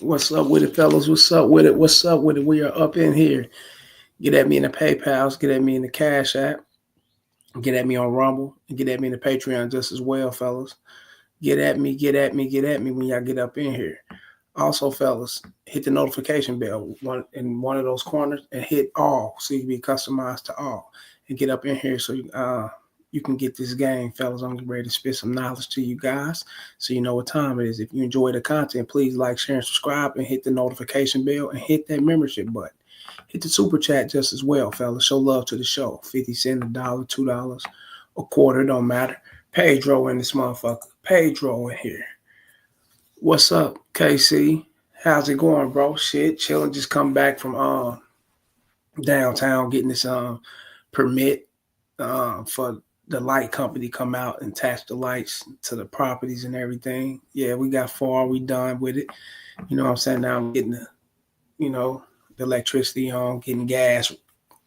What's up with it, fellas? What's up with it? What's up with it? We are up in here. Get at me in the PayPal's, get at me in the Cash App, get at me on Rumble, and get at me in the Patreon just as well, fellas. Get at me, get at me, get at me when y'all get up in here. Also, fellas, hit the notification bell in one of those corners and hit all so you can be customized to all and get up in here so you can get this game, fellas. I'm ready to spit some knowledge to you guys so you know what time it is. If you enjoy the content, please like, share, and subscribe and hit the notification bell and hit that membership button. Hit the super chat just as well, fellas. Show love to the show. 50 cents, a dollar, $2, a quarter, don't matter. Pedro in this motherfucker. Pedro in here. What's up, KC? How's it going, bro? Shit, chilling. Just come back from downtown getting this permit for the light company come out and attach the lights to the properties and everything. Yeah, we got far. We done with it. You know what I'm saying? Now I'm getting the electricity on, getting gas.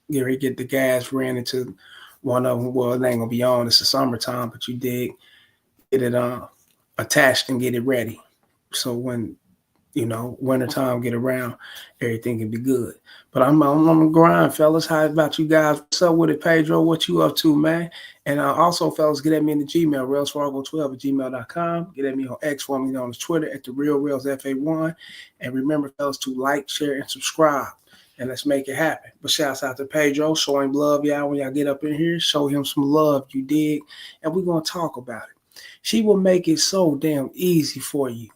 Get the gas ran into one of them. Well, it ain't gonna be on. It's the summertime, but you dig. Get it attached and get it ready. So when wintertime get around, everything can be good. But I'm on the grind, fellas. How about you guys? What's up with it, Pedro? What you up to, man? And also, fellas, get at me in the Gmail, railsfargo12 at gmail.com. Get at me on X, formerly known as Twitter, at the Real Rails FA1. And remember, fellas, to like, share, and subscribe. And let's make it happen. But shouts out to Pedro, showing love, y'all, when y'all get up in here. Show him some love, you dig? And we're going to talk about it. She will make it so damn easy for you.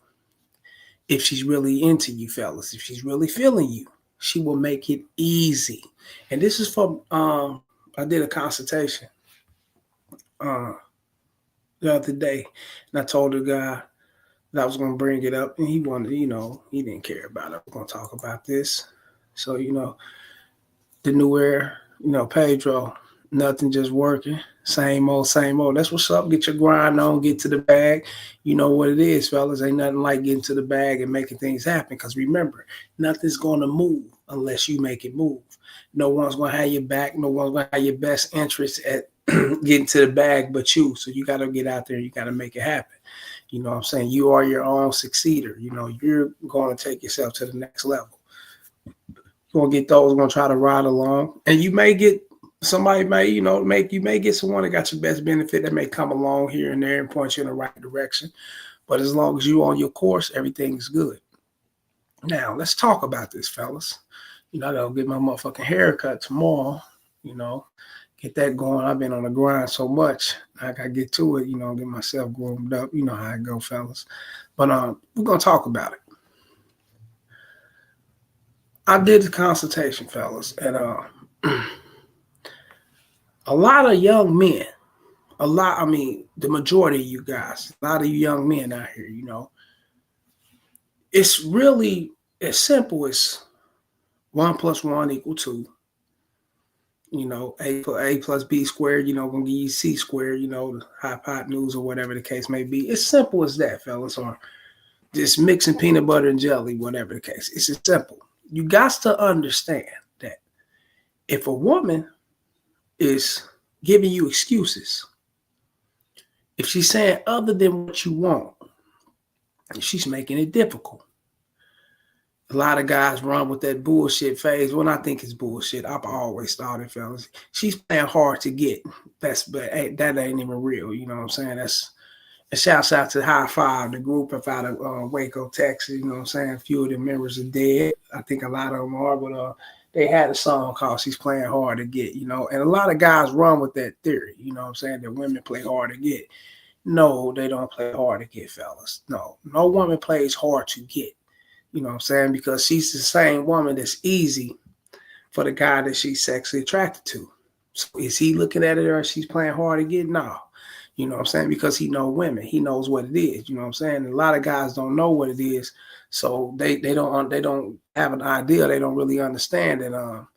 If she's really into you, fellas, if she's really feeling you, she will make it easy. And this is from I did a consultation the other day, and I told the guy that I was going to bring it up, and he wanted, he didn't care about it. We're going to talk about this. So, the new era, Pedro, nothing just working. Same old, same old. That's what's up. Get your grind on, get to the bag. You know what it is, fellas. Ain't nothing like getting to the bag and making things happen. Because remember, nothing's going to move unless you make it move. No one's going to have your back. No one's going to have your best interest at getting to the bag but you. So you got to get out there. You got to make it happen. You know what I'm saying? You are your own succeeder. You're going to take yourself to the next level. You're going to get those going to try to ride along. And you may get somebody you may get someone that got your best benefit that may come along here and there and point you in the right direction. But as long as you're on your course, everything's good. Now, let's talk about this, fellas. I gotta get my motherfucking haircut tomorrow, get that going. I've been on the grind so much. I gotta get to it, get myself groomed up. You know how it go, fellas. But we're gonna talk about it. I did the consultation, fellas, and a lot of young men, the majority of you guys, a lot of you young men out here, it's really as simple as 1 + 1 = 2. A plus B squared, gonna give you C squared, the hypotenuse or whatever the case may be. It's simple as that, fellas, or just mixing peanut butter and jelly, whatever the case. It's as simple. You got to understand that if a woman is giving you excuses, if she's saying other than what you want, she's making it difficult. A lot of guys run with that bullshit phase. When I think it's bullshit, I've always thought it, fellas. She's playing hard to get. That ain't even real. You know what I'm saying? And shouts out to High Five, the group out of Waco, Texas. You know what I'm saying? A few of the members are dead. I think a lot of them are, but they had a song called She's Playing Hard to Get, and a lot of guys run with that theory, you know what I'm saying, that women play hard to get. No, they don't play hard to get, fellas. No woman plays hard to get, you know what I'm saying, because she's the same woman that's easy for the guy that she's sexually attracted to. So is he looking at it or she's playing hard to get? No. You know what I'm saying? Because he knows women. He knows what it is. You know what I'm saying? And a lot of guys don't know what it is. So they don't have an idea. They don't really understand that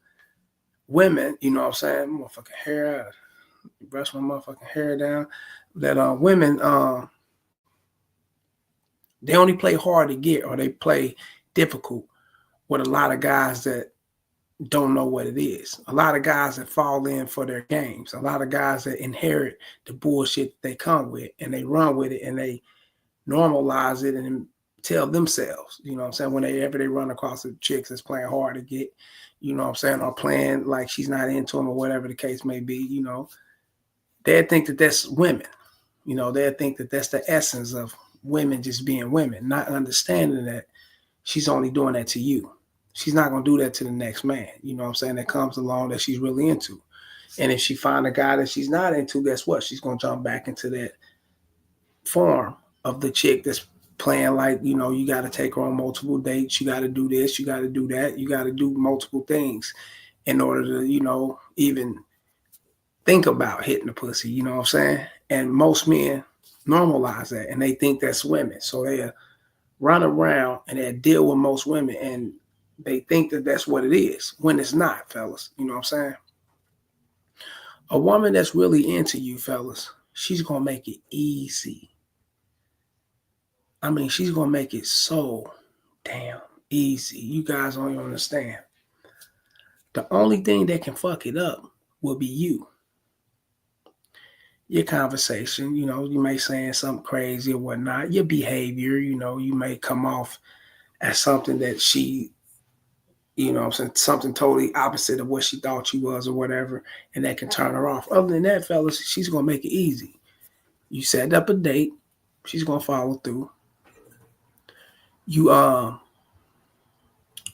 women, you know what I'm saying? Motherfucking hair, brush my motherfucking hair down. That women, they only play hard to get, or they play difficult with a lot of guys that don't know what it is. A lot of guys that fall in for their games. A lot of guys that inherit the bullshit they come with, and they run with it, and they normalize it and tell themselves, you know what I'm saying, whenever they run across a chick that's playing hard to get, you know what I'm saying, or playing like she's not into them or whatever the case may be, you know, they think that that's women. You know, they think that that's the essence of women just being women, not understanding that she's only doing that to you. She's not going to do that to the next man, you know what I'm saying, that comes along that she's really into. And if she find a guy that she's not into, guess what? She's going to jump back into that form of the chick that's playing like, you know, you got to take her on multiple dates. You got to do this. You got to do that. You got to do multiple things in order to, you know, even think about hitting the pussy, you know what I'm saying? And most men normalize that and they think that's women. So they run around and they deal with most women and they think that that's what it is when it's not, fellas. You know what I'm saying? A woman that's really into you, fellas, she's going to make it easy. I mean, she's going to make it so damn easy. You guys don't even understand. The only thing that can fuck it up will be you. Your conversation, you know, you may say something crazy or whatnot. Your behavior, you know, you may come off as something that she, you know, something totally opposite of what she thought you was or whatever, and that can turn her off. Other than that, fellas, she's going to make it easy. You set up a date. She's going to follow through. You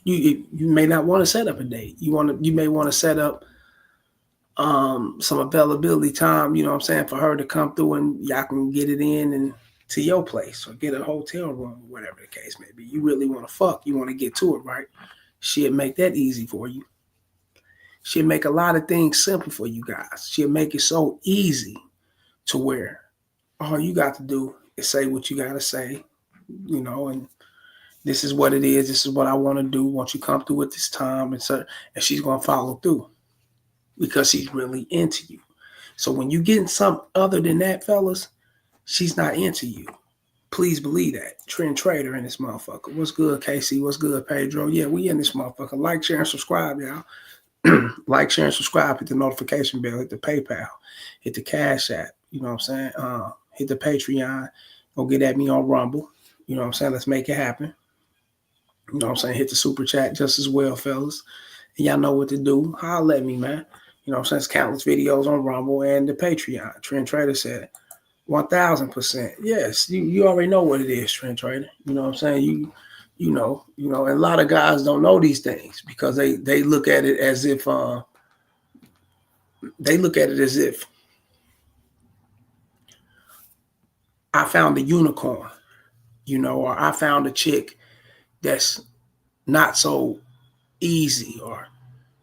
may not want to set up a date. You may want to set up some availability time, you know what I'm saying, for her to come through and y'all can get it in and to your place or get a hotel room or whatever the case may be. You really want to fuck. You want to get to it, right? She'll make that easy for you. She'll make a lot of things simple for you guys. She'll make it so easy to where all you got to do is say what you got to say, you know, and this is what it is. This is what I want to do. Once you come through at this time, and she's going to follow through because she's really into you. So when you getting something other than that, fellas, she's not into you. Please believe that. Trend Trader in this motherfucker. What's good, Casey? What's good, Pedro? Yeah, we in this motherfucker. Like, share, and subscribe, y'all. Like, share, and subscribe. Hit the notification bell. Hit the PayPal. Hit the Cash App. You know what I'm saying? Hit the Patreon. Go get at me on Rumble. You know what I'm saying? Let's make it happen. You know what I'm saying? Hit the Super Chat just as well, fellas. And y'all know what to do. Holler at me, man. You know what I'm saying? It's countless videos on Rumble and the Patreon. Trend Trader said 1,000%. Yes, you already know what it is, Trend Trader. You know what I'm saying? You know, and a lot of guys don't know these things because they look at it as if I found a unicorn, you know, or I found a chick that's not so easy, or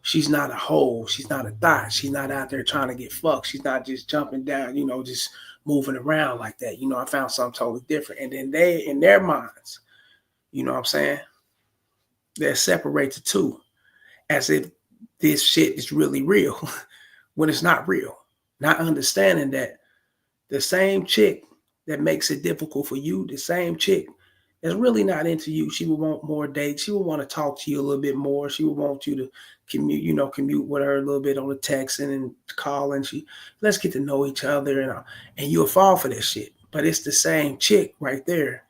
she's not a hoe, she's not a thot, she's not out there trying to get fucked, she's not just jumping down, you know, just moving around like that. You know, I found something totally different. And then they, in their minds, you know what I'm saying, they separate the two as if this shit is really real when it's not real. Not understanding that the same chick that makes it difficult for you, the same chick that's really not into you, she would want more dates. She would want to talk to you a little bit more. She would want you to commute with her a little bit on the texting and calling. Let's get to know each other, and you'll fall for this shit. But it's the same chick right there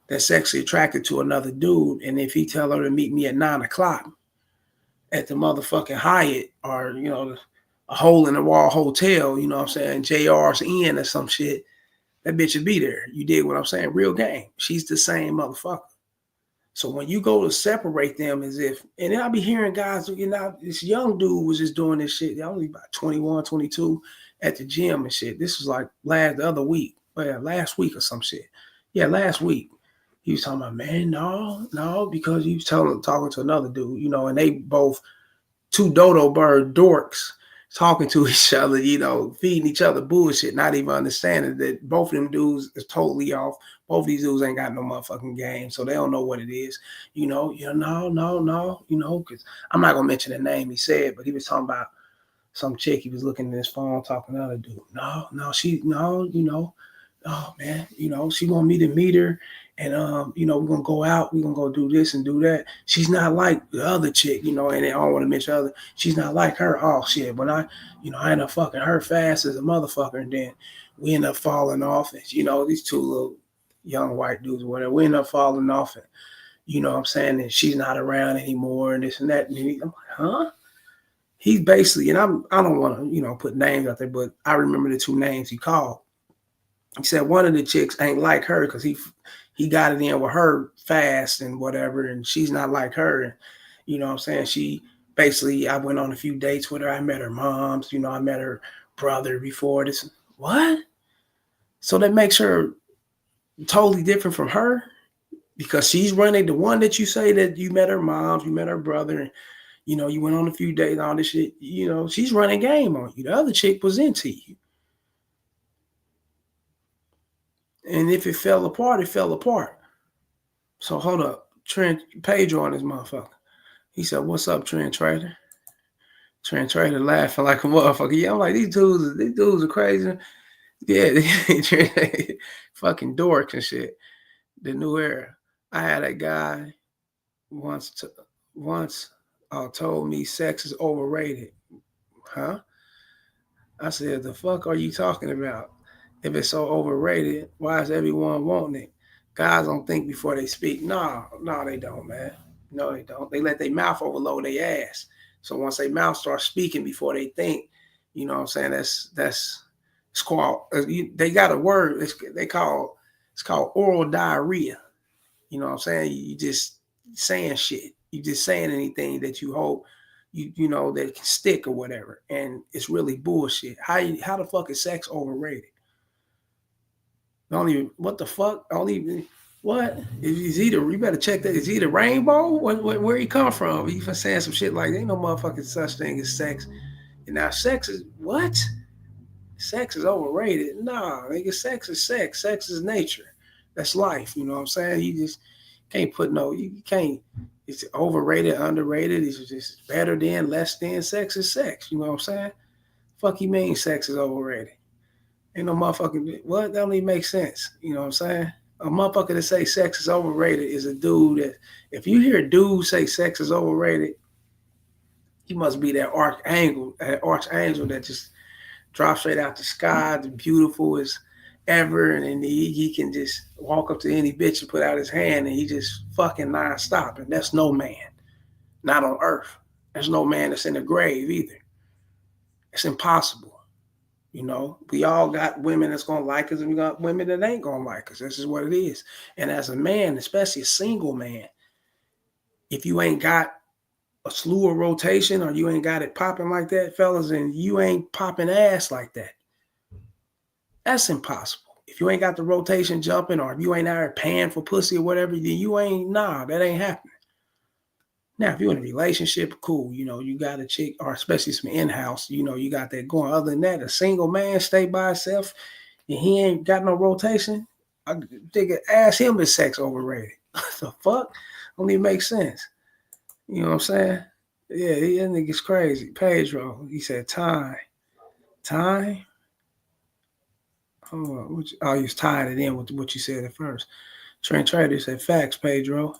that's sexually attracted to another dude. And if he tell her to meet me at 9:00 at the motherfucking Hyatt, or, you know, a hole in the wall hotel, you know what I'm saying, JR's Inn or some shit, that bitch would be there. You dig what I'm saying? Real game. She's the same motherfucker. So when you go to separate them, as if, and then I'll be hearing guys, you know, this young dude was just doing this shit. They're only about 21, 22 at the gym and shit. This was like last week or some shit. Yeah, last week. He was talking about, man, no, because he was talking to another dude, you know, and they both two dodo bird dorks talking to each other, you know, feeding each other bullshit, not even understanding that both of them dudes is totally off. Both of these dudes ain't got no motherfucking game, so they don't know what it is. No, because I'm not going to mention the name he said, but he was talking about some chick. He was looking at his phone, talking to another dude. Oh, man, you know, she want me to meet her. And, we're going to go out. We're going to go do this and do that. She's not like the other chick, you know, and I don't want to mention other. She's not like her. Oh, shit. But I end up fucking her fast as a motherfucker. And then we end up falling off. And, you know, these two little, young white dudes, or whatever. We end up falling off, and you know what I'm saying, and she's not around anymore, and this and that. And I'm like, huh? He's basically, and I don't want to, put names out there, but I remember the two names he called. He said one of the chicks ain't like her because he got it in with her fast and whatever, and she's not like her. And you know what I'm saying? She basically, I went on a few dates with her. I met her moms, I met her brother before this. What? So that makes her totally different from her because she's running the one that you say that you met her moms, you met her brother, and you went on a few dates and all this shit. She's running game on you. The other chick was into you. And if it fell apart, it fell apart. So hold up. Trent Pedro on this motherfucker. He said, "What's up, Trent Trader?" Trent Trader laughing like a motherfucker. Yeah, I'm like, these dudes are crazy. Yeah, they fucking dorks and shit. The new era. I had a guy once told me sex is overrated. Huh? I said, the fuck are you talking about? If it's so overrated, why is everyone wanting it? Guys don't think before they speak. No, they don't, man. No, they don't. They let their mouth overload their ass. So once their mouth starts speaking before they think, you know what I'm saying? That's it's called. They got a word. It's called oral diarrhea. You know what I'm saying? You just saying shit. You just saying anything that you hope you know that it can stick or whatever, and it's really bullshit. How the fuck is sex overrated? Don't even what the fuck? Only what? Is either you better check that. Is he the rainbow? Where he come from? He saying some shit like ain't no motherfucking such thing as sex. And now sex is what? Sex is overrated. Nah, nigga, sex is sex. Sex is nature. That's life. You know what I'm saying? You just can't put you can't. It's overrated, underrated. It's just better than, less than. Sex is sex. You know what I'm saying? Fuck you mean sex is overrated? Ain't no motherfucking what? That don't even make sense. You know what I'm saying? A motherfucker that say sex is overrated is a dude that if you hear a dude say sex is overrated, he must be that archangel that just drops straight out the sky, the beautiful as ever, and then he can just walk up to any bitch and put out his hand and he just fucking nonstop. And that's no man. Not on earth. There's no man that's in the grave either. It's impossible. We all got women that's going to like us and we got women that ain't going to like us. This is what it is. And as a man, especially a single man, if you ain't got a slew of rotation or you ain't got it popping like that, fellas, and you ain't popping ass like that, that's impossible. If you ain't got the rotation jumping or if you ain't out there paying for pussy or whatever, then you ain't, that ain't happening. Now, if you're in a relationship, cool. You got a chick, or especially some in-house, you got that going. Other than that, a single man stay by himself and he ain't got no rotation, I think ask him if sex overrated. The fuck? Don't even make sense. You know what I'm saying? Yeah, that nigga's crazy. Pedro, he said time. Time? Oh, you was tying it in with what you said at first. Trent Trader said facts, Pedro.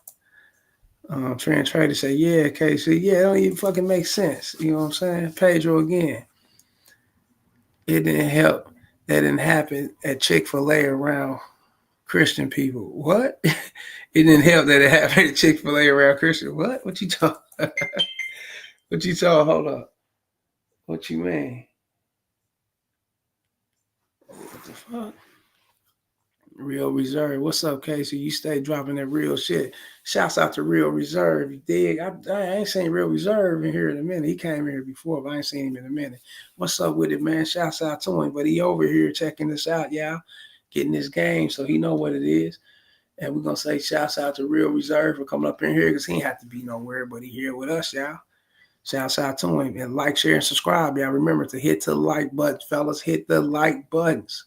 Trent Trader said, yeah, KC. Yeah, it don't even fucking make sense. You know what I'm saying? Pedro again. It didn't help. That didn't happen at Chick-fil-A around Christian people. What? It didn't help that it happened at Chick-fil-A around Christian. What? What you talking? What you talking? Hold up. What you mean? What the fuck? Real Reserve. What's up, Casey? You stay dropping that real shit. Shouts out to Real Reserve. You dig? I ain't seen Real Reserve in here in a minute. He came here before, but I ain't seen him in a minute. What's up with it, man? Shouts out to him. But he over here checking this out, y'all. Getting this game, so he know what it is. And we're going to say shouts out to Real Reserve for coming up in here because he ain't have to be nowhere, but he here with us, y'all. Shouts out to him. And like, share, and subscribe, y'all. Remember to hit the like button, fellas. Hit the like buttons.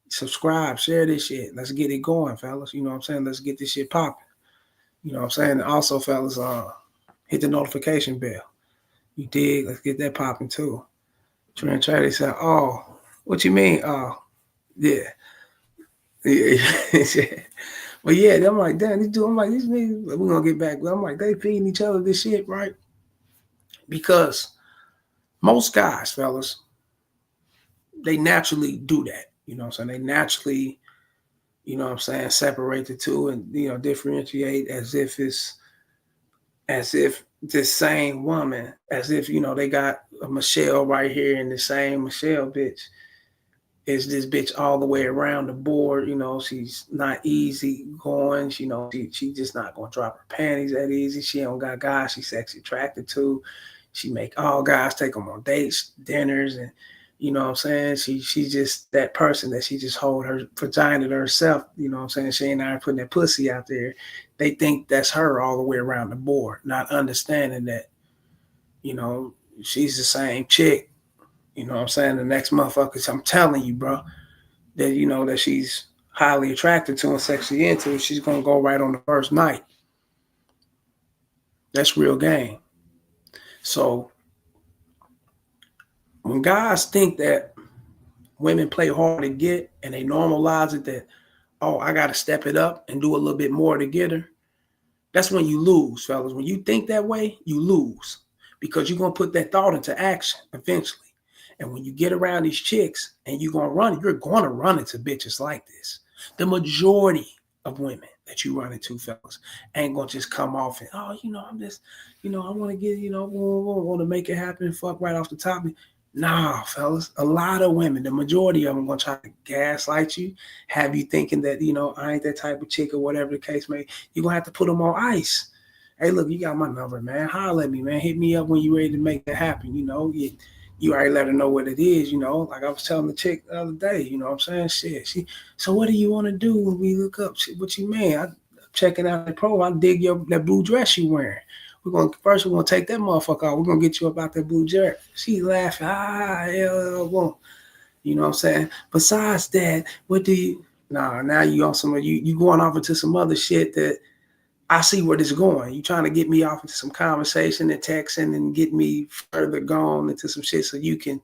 Subscribe, share this shit. Let's get it going, fellas. You know what I'm saying? Let's get this shit popping. You know what I'm saying? And also, fellas, hit the notification bell. You dig? Let's get that popping too. Trent Trader said, oh, what you mean? Oh, yeah. But yeah, I'm like, damn, these dudes, I'm like, these niggas, we're gonna get back. I'm like, they feeding each other this shit, right? Because most guys, fellas, they naturally do that. You know what I'm saying? They naturally You know what I'm saying? Separate the two and, differentiate as if this same woman, as if, they got a Michelle right here and the same Michelle bitch is this bitch all the way around the board. She's not easy going. She just not gonna drop her panties that easy. She don't got guys she's sexually attracted to. She make all guys take them on dates, dinners, and you know what I'm saying. She's just that person that she just hold her vagina to herself. You know what I'm saying. She ain't out putting that pussy out there. They think that's her all the way around the board, not understanding that you know she's the same chick. You know what I'm saying? The next motherfuckers, I'm telling you, bro, that that she's highly attracted to and sexually into, she's gonna go right on the first night. That's real game. So when guys think that women play hard to get and they normalize it that, oh, I gotta step it up and do a little bit more to get her, that's when you lose, fellas. When you think that way, you lose. Because you're gonna put that thought into action eventually. And when you get around these chicks and you're gonna run into bitches like this. The majority of women that you run into, fellas, ain't gonna just come off and, oh, I'm just, I want to get, want to make it happen, fuck right off the top. Nah, fellas, a lot of women, the majority of them gonna try to gaslight you, have you thinking that, I ain't that type of chick or whatever the case may. You're gonna have to put them on ice. Hey, look, you got my number, man. Holler at me, man. Hit me up when you're ready to make that happen. You already let her know what it is, Like I was telling the chick the other day, you know what I'm saying? Shit. So what do you want to do when we look up? Shit, what you mean? I'm checking out the profile. I dig that blue dress you wearing. We're gonna take that motherfucker out. We're gonna get you up out that blue dress. She laughing, hell. You know what I'm saying? Besides that, what do you now you on some you going off into some other shit that I see where this is going. You trying to get me off into some conversation and texting and get me further gone into some shit so you can,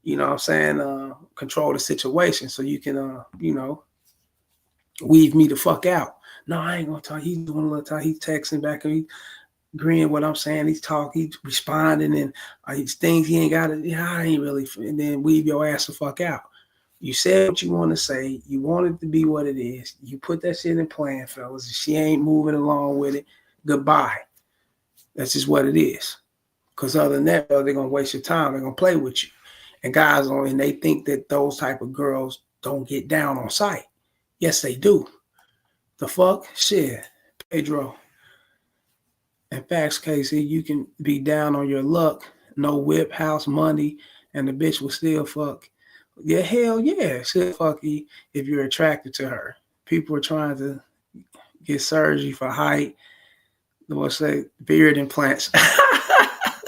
you know what I'm saying, control the situation so you can, weave me the fuck out. No, I ain't gonna talk. He's doing a little talk. He's texting back and he's agreeing what I'm saying. He's talking, he's responding, and these things he ain't got to, I ain't really, and then weave your ass the fuck out. You said what you want to say. You want it to be what it is. You put that shit in plan, fellas. If she ain't moving along with it, goodbye. That's just what it is. Because other than that, they're going to waste your time. They're going to play with you. And guys, and they think that those type of girls don't get down on sight. Yes, they do. The fuck? Shit. Pedro. In facts, Casey, you can be down on your luck, no whip, house, money, and the bitch will still fuck. Yeah, hell yeah, she'll fuck you if you're attracted to her. People are trying to get surgery for height. What's that? Beard implants. What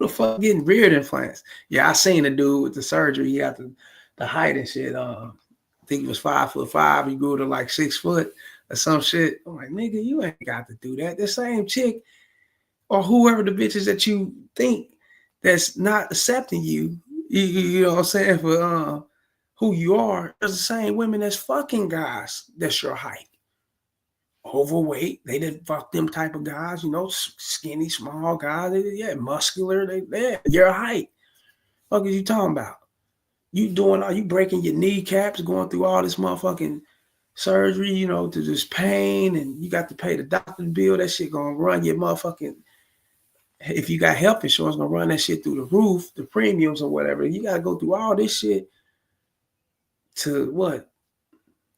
the fuck getting beard implants? Yeah, I seen a dude with the surgery. He got the height and shit. I think he was 5'5". He grew to like 6 foot or some shit. I'm like, nigga, you ain't got to do that. The same chick or whoever the bitches that you think that's not accepting you. You know what I'm saying? For who you are, there's the same women that's fucking guys that's your height. Overweight, they didn't fuck them type of guys, skinny, small guys. Muscular, they your height. What are you talking about? You breaking your kneecaps, going through all this motherfucking surgery, to this pain, and you got to pay the doctor bill. That shit gonna run your motherfucking. If you got health insurance, gonna run that shit through the roof, the premiums or whatever. You gotta go through all this shit to what?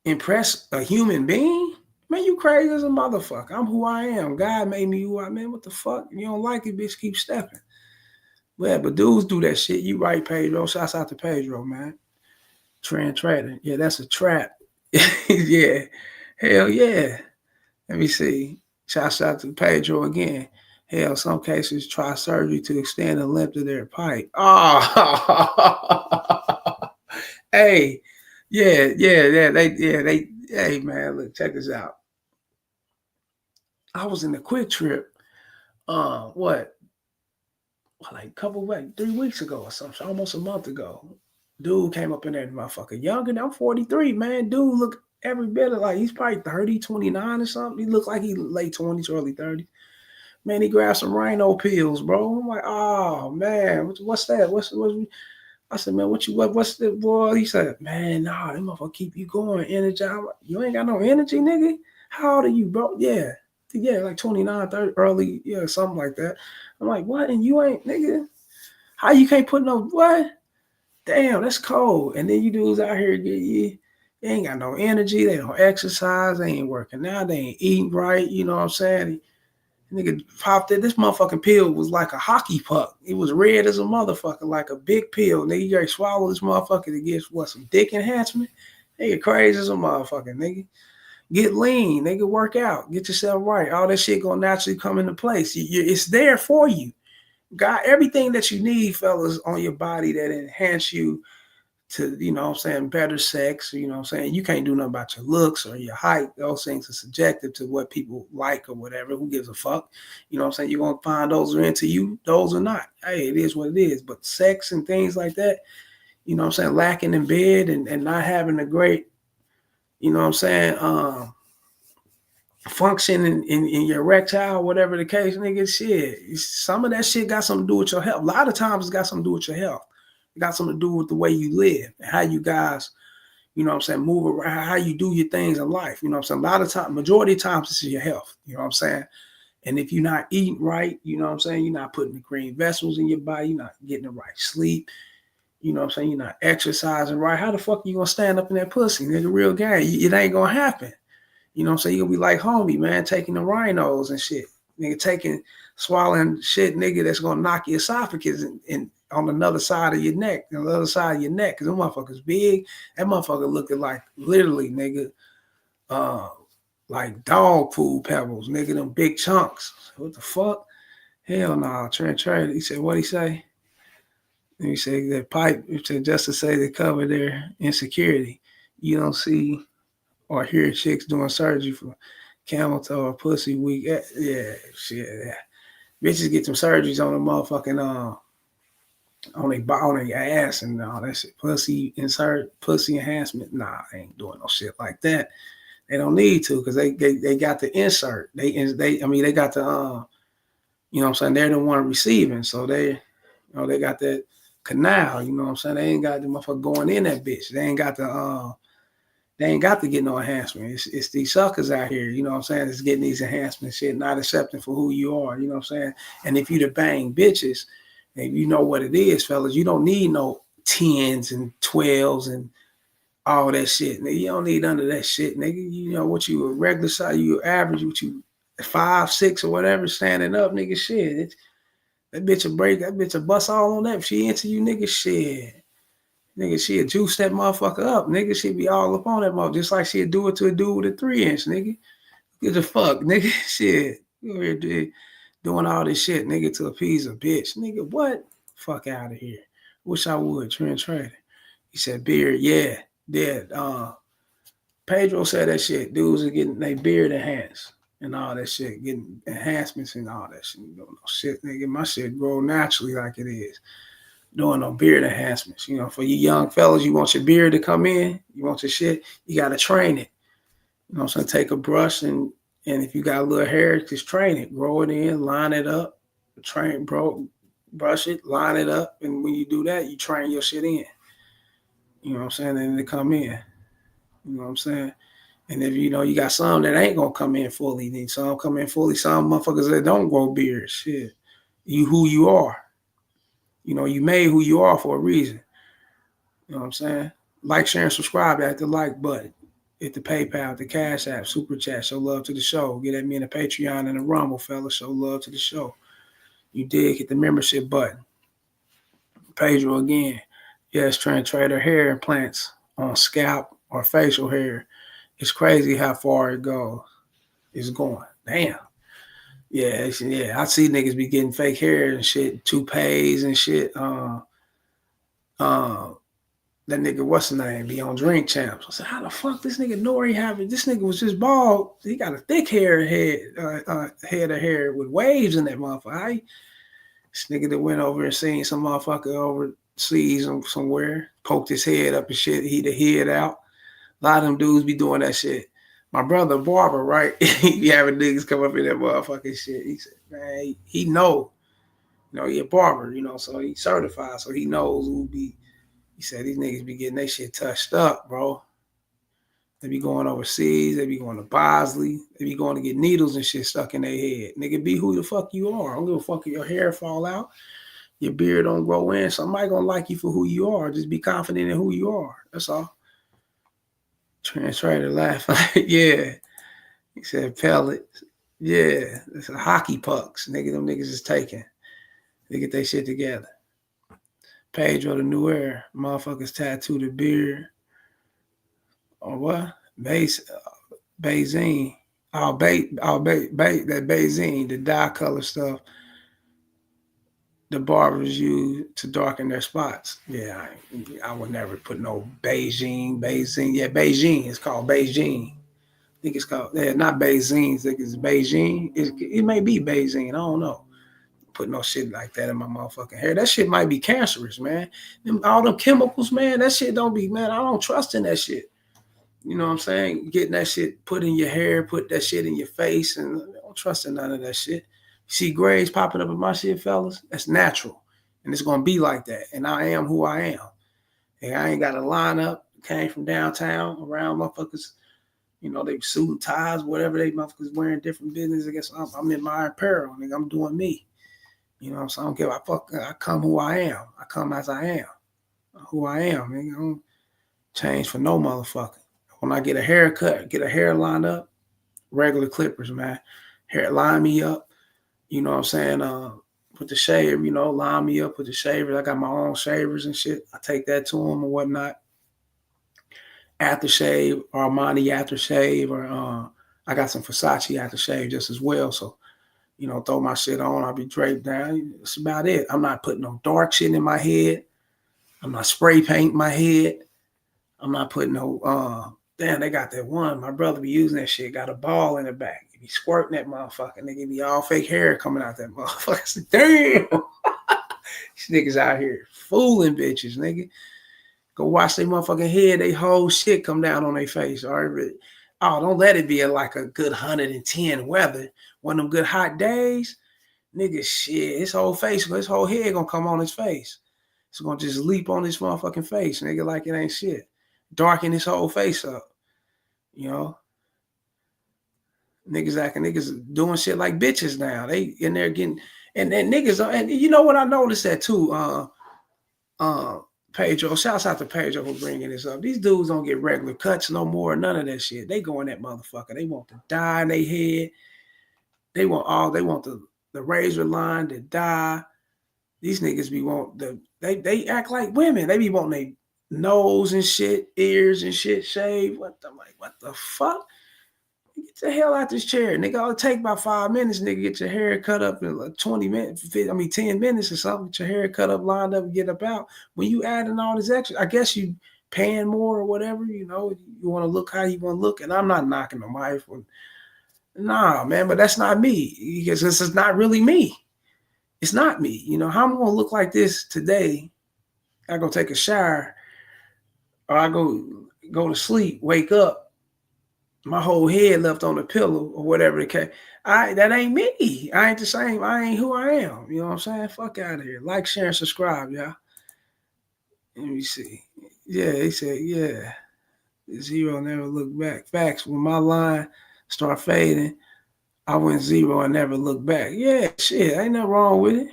Impress a human being? Man, you crazy as a motherfucker. I'm who I am. God made me who I am. Man, what the fuck? You don't like it, bitch, keep stepping. Yeah, but dudes do that shit. You right, Pedro. Shouts out to Pedro, man. Trend trader. Yeah, that's a trap. Yeah. Hell yeah. Let me see. Shouts out to Pedro again. Hell, some cases try surgery to extend the length of their pipe. Oh, hey, hey, man, look, check this out. I was in a Quick Trip, like a couple weeks, 3 weeks ago or something, almost a month ago. Dude came up in there, motherfucker, younger than I'm 43, man. Dude look every bit of like, he's probably 30, 29 or something. He looked like he late 20s, early 30s. Man, he grabbed some rhino pills, bro. I'm like, oh man, what's that? What's I said, man, what's the boy? He said, man, nah, that motherfucker keep you going, energy. I'm like, you ain't got no energy, nigga. How old are you, bro? Yeah, like 29, 30, early, yeah, something like that. I'm like, what? And you ain't, nigga? How you can't put no what? Damn, that's cold. And then you dudes out here they ain't got no energy. They don't exercise. They ain't working out. They ain't eating right. You know what I'm saying? Nigga popped it. This motherfucking pill was like a hockey puck. It was red as a motherfucker, like a big pill. Nigga, you gotta swallow this motherfucker to get some dick enhancement. Nigga, crazy as a motherfucker, nigga. Get lean, nigga, work out, get yourself right. All that shit gonna naturally come into place. It's there for you. Got everything that you need, fellas, on your body that enhance you to, you know what I'm saying, better sex. You know what I'm saying? You can't do nothing about your looks or your height. Those things are subjective to what people like or whatever. Who gives a fuck? You know what I'm saying? You're going to find those are into you, those are not. Hey, it is what it is. But sex and things like that, you know what I'm saying, lacking in bed and not having a great, you know what I'm saying, function in your erectile, whatever the case, nigga, shit. Some of that shit got something to do with your health. A lot of times it's got something to do with your health. It got something to do with the way you live and how you guys, you know what I'm saying, move around, how you do your things in life. You know what I'm saying? A lot of times, majority of times, this is your health. You know what I'm saying? And if you're not eating right, you know what I'm saying, you're not putting the green vessels in your body, you're not getting the right sleep, you know what I'm saying, you're not exercising right, how the fuck are you going to stand up in that pussy, nigga? Real game. It ain't going to happen. You know what I'm saying? You're going to be like homie, man, taking the rhinos and shit. Nigga, swallowing shit, nigga, that's going to knock your esophagus and on another side of your neck, on the other side of your neck, because them motherfuckers big. That motherfucker looking like, literally, nigga, like dog food pebbles, nigga, them big chunks. What the fuck? Hell no, nah. Trent. He said, what he say? And he said that pipe, he said, just to say they cover their insecurity. You don't see or hear chicks doing surgery for camel toe or pussy weak. Yeah, shit. Yeah. Bitches get some surgeries on the motherfucking on their ass and all that shit. Pussy enhancement. Nah, they ain't doing no shit like that. They don't need to because they got the insert. They got the you know what I'm saying, they're the one receiving. So they got that canal, you know what I'm saying? They ain't got the motherfucker going in that bitch. They ain't got to get no enhancement. It's these suckers out here, you know what I'm saying, that's getting these enhancement shit, not accepting for who you are, you know what I'm saying? And if you to bang bitches, and you know what it is, fellas, you don't need no 10s and 12s and all that shit, nigga. You don't need none of that shit, nigga. You know what you a regular size, you average, what you 5, 6 or whatever, standing up, nigga, shit. That bitch will break, that bitch will bust all on that. If she into you, nigga, shit. Nigga, she'll juice that motherfucker up, nigga. She'll be all up on that motherfucker, just like she'll do it to a dude with a 3-inch, nigga. Get the fuck, nigga, shit. You over here doing all this shit, nigga, to appease a bitch. Nigga, what? Fuck out of here. Wish I would, Trent Trader. He said, beard, yeah. Pedro said that shit. Dudes are getting their beard enhanced and all that shit, getting enhancements and all that shit. You don't know shit, nigga. My shit grow naturally like it is. Doing no beard enhancements. You know, for you young fellas, you want your beard to come in, you want your shit, you got to train it. You know what I'm saying? Take a brush and if you got a little hair, just train it. Grow it in, line it up, brush it, line it up. And when you do that, you train your shit in. You know what I'm saying? And they come in. You know what I'm saying? And if you know you got some that ain't gonna come in fully, then some come in fully. Some motherfuckers that don't grow beards, shit. You who you are. You know, you made who you are for a reason. You know what I'm saying? Like, share, and subscribe at the like button. Hit the PayPal, the Cash App, Super Chat. Show love to the show. Get at me in the Patreon and the Rumble, fellas. Show love to the show. You dig? Hit the membership button. Pedro again. Yes, Trent Trader hair implants on scalp or facial hair. It's crazy how far it goes. It's going. Damn. Yeah, I see niggas be getting fake hair and shit, toupees and shit. That nigga, what's his name, be on Drink Champs. I said, how the fuck this nigga Nori have it? This nigga was just bald. He got a thick head of hair with waves in that motherfucker. This nigga that went over and seen some motherfucker overseas somewhere, poked his head up and shit, he the head out. A lot of them dudes be doing that shit. My brother barber, right? He be having niggas come up in that motherfucking shit. He said, man, he know. You know, he a barber, you know, so he certified, so he knows who be He said these niggas be getting their shit touched up, bro. They be going overseas. They be going to Bosley. They be going to get needles and shit stuck in their head. Nigga, be who the fuck you are. I don't give a fuck if your hair fall out, your beard don't grow in. Somebody gonna like you for who you are. Just be confident in who you are. That's all. Translator laugh like, yeah. He said pellets. Yeah, it's a hockey pucks. Nigga, them niggas is taking. They get their shit together. Pedro the New Era. Motherfuckers tattooed the beard. Or what? Beijing. That Beijing, the dye color stuff. The barbers use to darken their spots. Yeah, I would never put no Beijing. Yeah, Beijing. It's called Beijing. I think it's called, not Beijing. I think it's Beijing. It may be Beijing. I don't know. Put no shit like that in my motherfucking hair. That shit might be cancerous, man. All them chemicals, man, that shit don't be, man, I don't trust in that shit. You know what I'm saying? Getting that shit put in your hair, put that shit in your face, and I don't trust in none of that shit. You see grays popping up in my shit, fellas? That's natural. And it's going to be like that. And I am who I am. And I ain't got a lineup. Came from downtown around motherfuckers. You know, they suit and ties, whatever they motherfuckers wearing different business. I guess I'm in my apparel. Nigga, I'm doing me. You know what I'm saying? I don't give a fuck. I come who I am. I come as I am. Who I am. Nigga. I don't change for no motherfucker. When I get a haircut, get a hair lined up, regular clippers, man. Hair line me up. You know what I'm saying? Put the shave, you know, line me up with the shavers. I got my own shavers and shit. I take that to them or whatnot. Aftershave, Armani aftershave, or I got some Versace aftershave just as well. So, you know, throw my shit on. I'll be draped down. That's about it. I'm not putting no dark shit in my head. I'm not spray painting my head. I'm not putting no, damn, they got that one. My brother be using that shit. Got a ball in the back. He be squirting that motherfucker. Nigga be all fake hair coming out that motherfucker. Said, damn. These niggas out here fooling bitches, nigga. Go wash their motherfucking head. They whole shit come down on their face. All right? Oh, don't let it be like a good 110 weather. One of them good hot days. Nigga, shit. His whole face, his whole head gonna come on his face. It's gonna just leap on his motherfucking face, nigga, like it ain't shit. Darken his whole face up. You know? Niggas doing shit like bitches now. They in there getting, and niggas, and you know what I noticed that too, Pedro, shouts out to Pedro for bringing this up. These dudes don't get regular cuts no more, none of that shit. They go in that motherfucker. They want the dye in their head. They want the razor line, the dye. These niggas be they act like women. They be wanting their nose and shit, ears and shit shaved. What the fuck? Get the hell out this chair. Nigga, it'll take about 5 minutes, nigga, get your hair cut up in like 20 minutes, 10 minutes or something, get your hair cut up, lined up, and get up out. When you adding all this extra, I guess you paying more or whatever, you know, you want to look how you want to look. And I'm not knocking on my iPhone. Nah, man, but that's not me. Because this is not really me. It's not me. You know, how I'm going to look like this today, I go take a shower, or I go to sleep, wake up, my whole head left on the pillow or whatever the case. That ain't me. I ain't the same. I ain't who I am. You know what I'm saying? Fuck out of here. Like, share, and subscribe, y'all. Let me see. Yeah, he said, yeah. Zero, never look back. Facts. When my line start fading, I went zero and never look back. Yeah, shit. Ain't nothing wrong with it.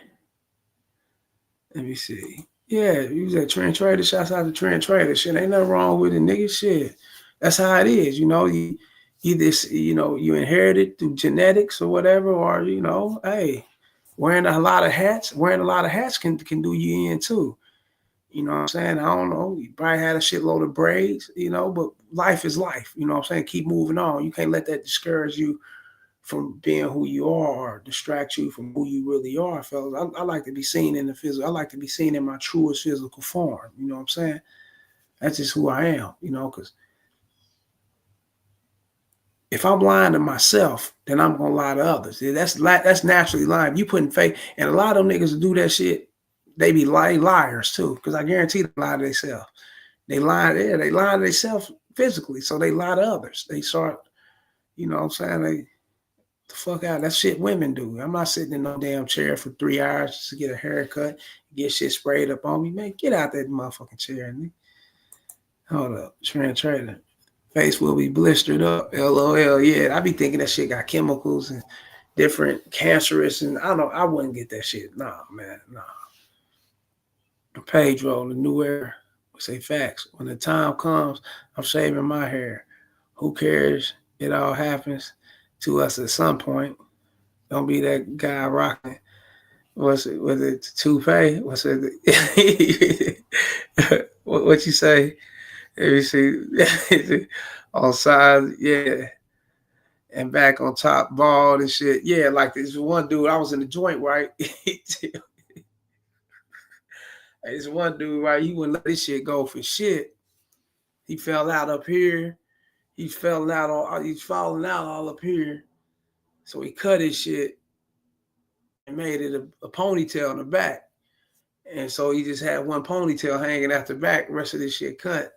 Let me see. Yeah, you was at Trend Trader. Shouts out to Trend Trader. Shit, ain't nothing wrong with it, nigga. Shit. That's how it is, you know. You either, you know, you inherit it through genetics or whatever, or you know, hey, wearing a lot of hats can do you in too. You know what I'm saying? I don't know. You probably had a shitload of braids, you know, but life is life. You know what I'm saying? Keep moving on. You can't let that discourage you from being who you are or distract you from who you really are, fellas. I like to be seen in the physical. I like to be seen in my truest physical form. You know what I'm saying? That's just who I am, you know, because if I'm lying to myself, then I'm gonna lie to others. That's naturally lying. You putting faith, and a lot of them niggas who do that shit, they be liars too. Because I guarantee they lie to themselves. They lie to themselves physically, so they lie to others. They start, you know what I'm saying? The fuck out. That's shit women do. I'm not sitting in no damn chair for 3 hours just to get a haircut, get shit sprayed up on me. Man, get out that motherfucking chair. Nigga. Hold up. Trader. Face will be blistered up. LOL. Yeah, I be thinking that shit got chemicals and different cancerous, and I don't know. I wouldn't get that shit. Nah, man. Nah. Pedro, the new era. We say facts. When the time comes, I'm shaving my hair. Who cares? It all happens to us at some point. Don't be that guy rocking. Was it toupee? What's it? What you say? Let me see. On sides, yeah. And back on top, bald and shit. Yeah, like this one dude, I was in the joint, right? This one dude, right? He wouldn't let this shit go for shit. He fell out up here. He's falling out all up here. So he cut his shit and made it a ponytail in the back. And so he just had one ponytail hanging out the back, the rest of this shit cut.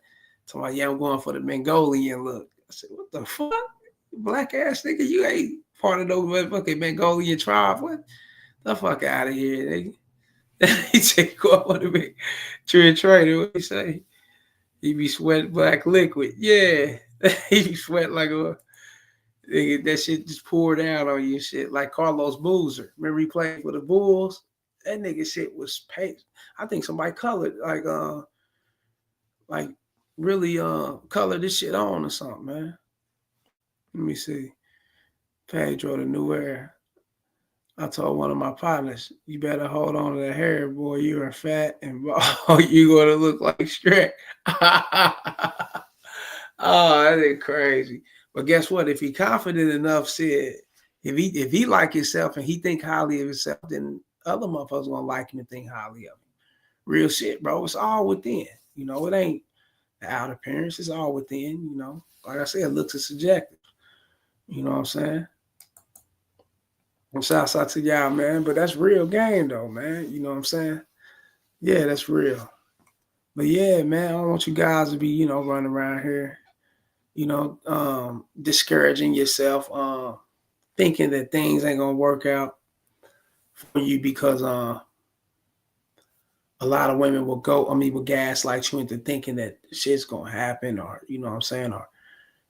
So I'm like, yeah, I'm going for the Mongolian look. I said, what the fuck? Black ass nigga, you ain't part of those motherfucking Mongolian tribe. What the fuck out of here, nigga? He said, go up on the big trader. What he say? He be sweating black liquid. Yeah. He be sweating like a nigga, that shit just poured out on you and shit. Like Carlos Boozer. Remember he played for the Bulls? That nigga shit was paid. I think somebody colored like really colored this shit on or something, man. Let me see. Pedro, the new era. I told one of my partners, you better hold on to the hair, boy. You are fat and you gonna look like Shrek. Oh, that is crazy. But guess what? If he confident enough, said if he like himself and he think highly of himself, then other motherfuckers gonna like him and think highly of him. Real shit, bro. It's all within. You know, it ain't the outer appearance. It's all within. You know, like I said, looks is subjective. You know what I'm saying? And shouts out to y'all, man. But that's real game, though, man. You know what I'm saying? Yeah, that's real. But yeah, man, I don't want you guys to be, running around here, discouraging yourself, thinking that things ain't gonna work out for you because a lot of women will gaslight you into thinking that shit's gonna happen, or you know what I'm saying, or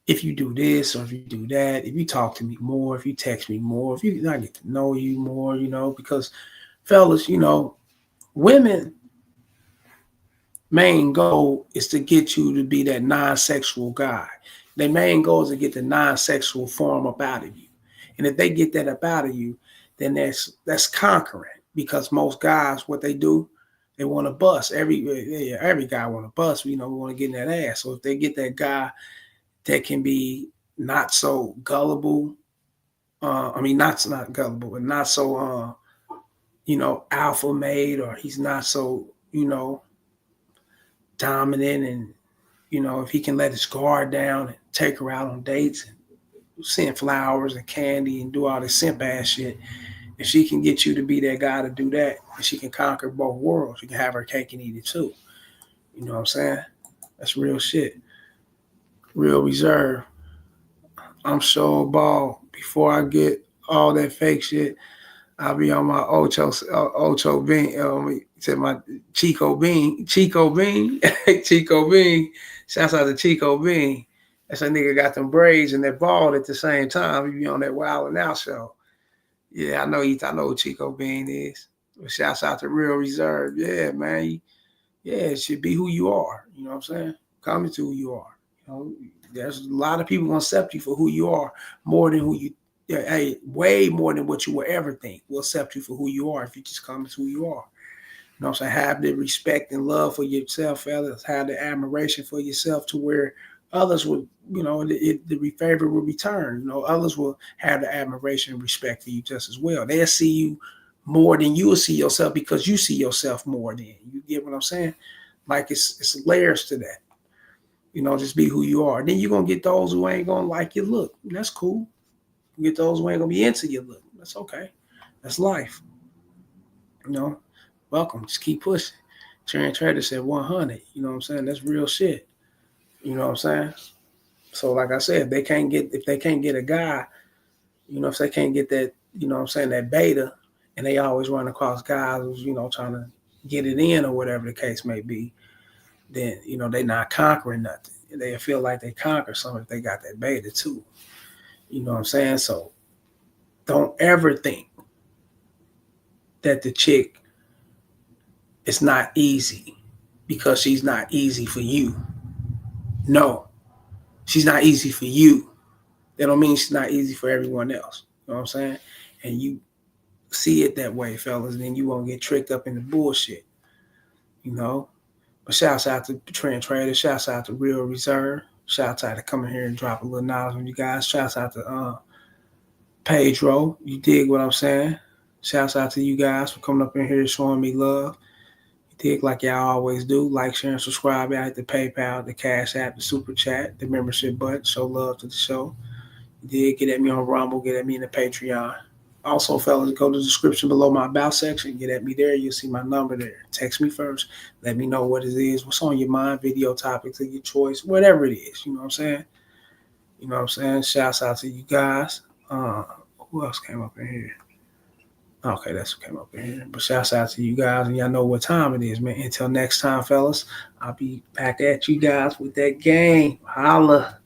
if you do this or if you do that, if you talk to me more, if you text me more, if I get to know you more, because fellas, women main goal is to get you to be that non-sexual guy. Their main goal is to get the non-sexual form up out of you. And if they get that up out of you, then that's conquering. Because most guys, what they do, they want to bust. Every guy want to bust. We want to get in that ass. So if they get that guy that can be not so gullible, not gullible, but not so, alpha made, or he's not so, dominant, and if he can let his guard down and take her out on dates and send flowers and candy and do all this simp ass shit, if she can get you to be that guy to do that, and she can conquer both worlds, you can have her cake and eat it too. You know what I'm saying? That's real shit. Real reserve. I'm so ball. Before I get all that fake shit, I'll be on my Ocho Bean. Said my Chico Bean. Chico Bean. Shouts out to Chico Bean. That's a nigga got them braids and that bald at the same time. He be on that Wild and Out show. Yeah, I know who Chico Bean is. But shouts out to Real Reserve. Yeah, man. It should be who you are. You know what I'm saying? Come into who you are. There's a lot of people gonna accept you for who you are more than who you. Hey, way more than what you will ever think. Will accept you for who you are if you just come as who you are. You know what I'm saying? Have the respect and love for yourself, fellas. Have the admiration for yourself to where others will, the favor will return. Others will have the admiration and respect for you just as well. They'll see you more than you will see yourself because you see yourself more than. You get what I'm saying? Like it's layers to that. Just be who you are. Then you're going to get those who ain't going to like your look. That's cool. You get those who ain't going to be into your look. That's okay. That's life. Welcome. Just keep pushing. Trader said 100. You know what I'm saying? That's real shit. You know what I'm saying? So like I said, if they can't get a guy, If they can't get that, that beta, and they always run across guys who's, trying to get it in or whatever the case may be, then, they not conquering nothing. They feel like they conquer something if they got that beta too. You know what I'm saying? So don't ever think that the chick is not easy because she's not easy for you. No, she's not easy for you. That don't mean she's not easy for everyone else. You know what I'm saying? And you see it that way, fellas, then you won't get tricked up in the bullshit. But shouts out to Trend Trader, shouts out to Real Reserve, shouts out to coming here and drop a little knowledge on you guys. Shouts out to Pedro. You dig what I'm saying? Shouts out to you guys for coming up in here showing me love. You dig like y'all always do. Like, share, and subscribe. Y'all hit the PayPal, the Cash App, the Super Chat, the membership button. Show love to the show. You dig? Get at me on Rumble. Get at me in the Patreon. Also, fellas, go to the description below my about section. Get at me there. You'll see my number there. Text me first. Let me know what it is. What's on your mind? Video topics of your choice. Whatever it is. You know what I'm saying? Shouts out to you guys. Who else came up in here? Okay, that's what came up in here. But shouts out to you guys, and y'all know what time it is, man. Until next time, fellas, I'll be back at you guys with that game. Holla.